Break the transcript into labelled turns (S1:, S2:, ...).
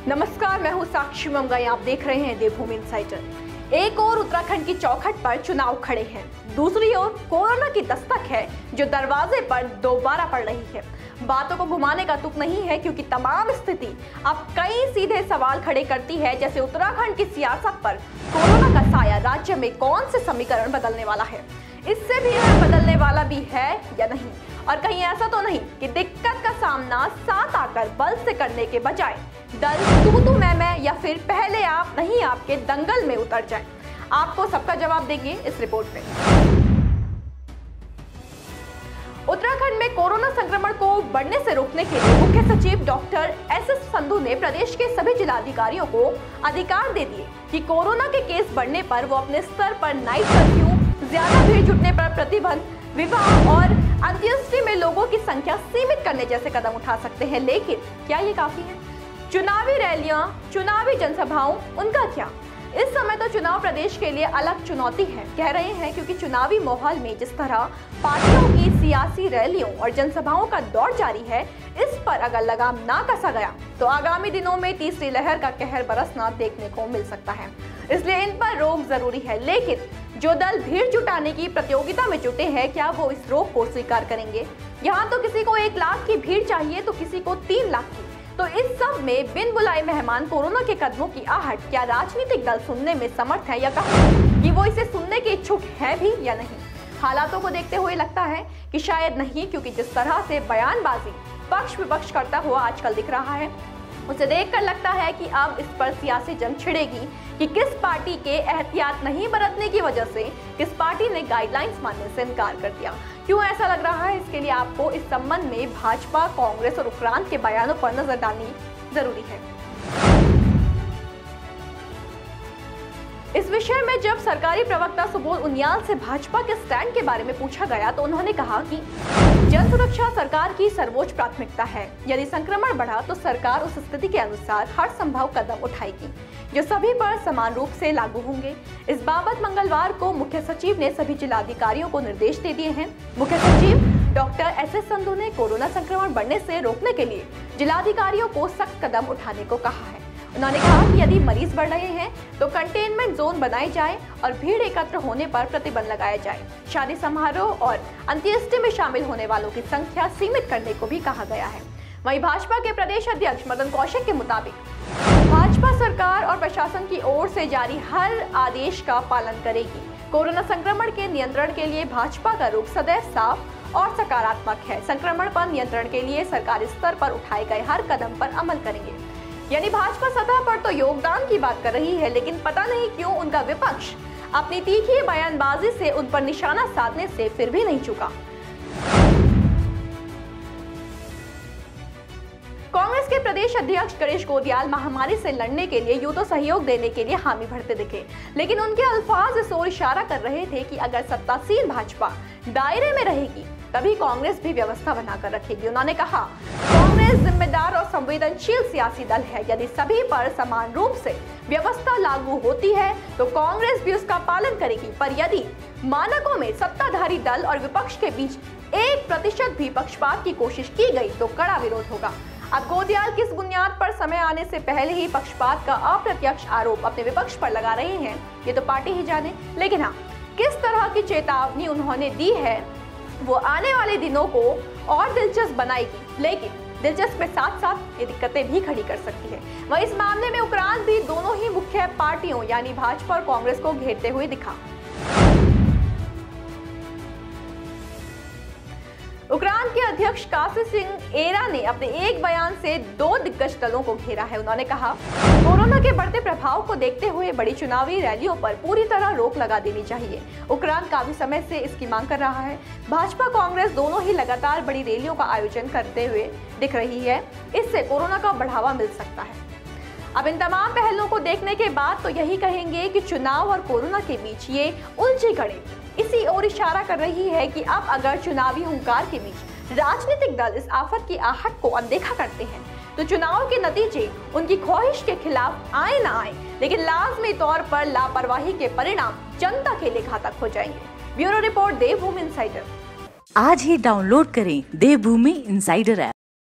S1: नमस्कार, मैं हूं साक्षी मंगाई। आप देख रहे हैं देवभूमि इनसाइडर। एक और उत्तराखंड की चौखट पर चुनाव खड़े हैं, दूसरी ओर कोरोना की दस्तक है जो दरवाजे पर दोबारा पड़ रही है। बातों को घुमाने का तुक नहीं है, क्योंकि तमाम स्थिति अब कई सीधे सवाल खड़े करती है, जैसे उत्तराखंड की सियासत पर कोरोना का साया राज्य में कौन से समीकरण बदलने वाला है, इससे भी बदलने वाला भी है या नहीं, और कहीं ऐसा तो नहीं कि दिक्कत का सामना साथ आकर बल से करने के बजाय दल तू मैं या फिर पहले आप नहीं आपके दंगल में उतर जाए। आपको सबका जवाब देंगे इस रिपोर्ट में। उत्तराखंड में कोरोना संक्रमण को बढ़ने से रोकने के लिए मुख्य सचिव डॉक्टर एस संधू ने प्रदेश के सभी जिलाधिकारियों को अधिकार दे दिए कि कोरोना के केस बढ़ने पर वो अपने स्तर पर नाइट कर्फ्यू, ज्यादा भीड़ जुटने पर प्रतिबंध, विवाह और अंत्येष्टि में लोगों की संख्या सीमित करने जैसे कदम उठा सकते हैं। लेकिन क्या ये काफी है? चुनावी रैलियां, चुनावी जनसभाओं, उनका क्या? इस समय तो चुनाव प्रदेश के लिए अलग चुनौती है, कह रहे हैं, क्योंकि चुनावी माहौल में जिस तरह पार्टियों की सियासी रैलियों और जनसभाओं का दौर जारी है, इस पर अगर लगाम ना कसा गया तो आगामी दिनों में तीसरी लहर का कहर बरसना देखने को मिल सकता है। इसलिए इन पर रोक जरूरी है। लेकिन जो दल भीड़ जुटाने की प्रतियोगिता में जुटे हैं, क्या वो इस रोक को स्वीकार करेंगे? यहाँ तो किसी को 1 लाख की भीड़ चाहिए तो किसी को 3 लाख की। तो इस सब में बिन बुलाए मेहमान कोरोना के कदमों की आहट क्या राजनीतिक दल सुनने में समर्थ है, या कहें कि वो इसे सुनने के इच्छुक है भी या नहीं? हालातों को देखते हुए लगता है कि शायद नहीं, क्योंकि जिस तरह से बयानबाजी पक्ष विपक्ष करता हुआ आजकल दिख रहा है, उसे देखकर लगता है कि अब इस पर सियासी जंग छिड़ेगी कि किस पार्टी के एहतियात नहीं बरतने की वजह से किस पार्टी ने गाइडलाइंस मानने से इनकार कर दिया। क्यों ऐसा लग रहा है, इसके लिए आपको इस संबंध में भाजपा, कांग्रेस और उपरांत के बयानों पर नजर डालनी जरूरी है। इस विषय में जब सरकारी प्रवक्ता सुबोध उनियाल से भाजपा के स्टैंड के बारे में पूछा गया तो उन्होंने कहा कि जन सुरक्षा सरकार की सर्वोच्च प्राथमिकता है। यदि संक्रमण बढ़ा तो सरकार उस स्थिति के अनुसार हर संभव कदम उठाएगी, जो सभी पर समान रूप से लागू होंगे। इस बाबत मंगलवार को मुख्य सचिव ने सभी जिलाधिकारियों को निर्देश दे दिए हैं। मुख्य सचिव डॉक्टर एस संधू ने कोरोना संक्रमण बढ़ने से रोकने के लिए जिलाधिकारियों को सख्त कदम उठाने को कहा है। उन्होंने कहा कि यदि मरीज बढ़ रहे हैं तो कंटेनमेंट जोन बनाए जाए और भीड़ एकत्र होने पर प्रतिबंध लगाया जाए। शादी समारोह और अंत्येष्टि में शामिल होने वालों की संख्या सीमित करने को भी कहा गया है। वहीं भाजपा के प्रदेश अध्यक्ष मदन कौशिक के मुताबिक भाजपा सरकार और प्रशासन की ओर से जारी हर आदेश का पालन करेगी। कोरोना संक्रमण के नियंत्रण के लिए भाजपा का रुख सदैव साफ और सकारात्मक है। संक्रमण पर नियंत्रण के लिए सरकारी स्तर पर उठाए गए हर कदम पर अमल करेंगे। यानी भाजपा सतह पर तो योगदान की बात कर रही है, लेकिन पता नहीं क्यों उनका विपक्ष अपनी तीखी बयानबाजी से उन पर निशाना साधने से फिर भी नहीं चुका। कांग्रेस के प्रदेश अध्यक्ष गणेश गोदियाल महामारी से लड़ने के लिए यूं तो सहयोग देने के लिए हामी भरते दिखे, लेकिन उनके अल्फाज इस ओर इशारा कर रहे थे कि अगर सत्तासीन भाजपा दायरे में रहेगी तभी कांग्रेस भी व्यवस्था बनाकर रखेगी। उन्होंने कहा, कांग्रेस जिम्मेदार और संवेदनशील सियासी दल है। यदि सभी पर समान रूप से व्यवस्था लागू होती है तो कांग्रेस भी उसका पालन करेगी, पर यदि मानकों में सत्ताधारी दल और विपक्ष के बीच 1% भी पक्षपात की कोशिश की गई तो कड़ा विरोध होगा। अब गोदियाल किस बुनियाद पर समय आने से पहले ही पक्षपात का अप्रत्यक्ष आरोप अपने विपक्ष पर लगा रहे हैं, ये तो पार्टी ही जाने। लेकिन हाँ, किस तरह की चेतावनी उन्होंने दी है वो आने वाले दिनों को और दिलचस्प बनाएगी, लेकिन दिलचस्प के साथ साथ ये दिक्कतें भी खड़ी कर सकती है। वहीं इस मामले में उपरांत भी दोनों ही मुख्य पार्टियों यानी भाजपा और कांग्रेस को घेरते हुए दिखा। उपरांत के अध्यक्ष काशी सिंह एरा ने अपने एक बयान से 2 दिग्गज दलों को घेरा है। उन्होंने कहा, कोरोना के बढ़ते प्रभाव को देखते हुए बड़ी चुनावी रैलियों पर पूरी तरह रोक लगा देनी चाहिए। उपरांत काफी समय से इसकी मांग कर रहा है। भाजपा कांग्रेस दोनों ही लगातार बड़ी रैलियों का आयोजन करते हुए दिख रही है। इससे कोरोना का बढ़ावा मिल सकता है। अब इन तमाम पहलुओं को देखने के बाद तो यही कहेंगे कि चुनाव और कोरोना के बीच ये उलझी घड़ी इसी ओर इशारा कर रही है कि अब अगर चुनावी हुंकार के बीच राजनीतिक दल इस आफत की आहट को अनदेखा करते हैं तो चुनाव के नतीजे उनकी ख्वाहिश के खिलाफ आए ना आए, लेकिन लाजमी तौर पर लापरवाही के परिणाम जनता के लिए घातक हो जाएंगे। ब्यूरो रिपोर्ट, देवभूमि इनसाइडर।
S2: आज ही डाउनलोड करें देवभूमि इनसाइडर ऐप।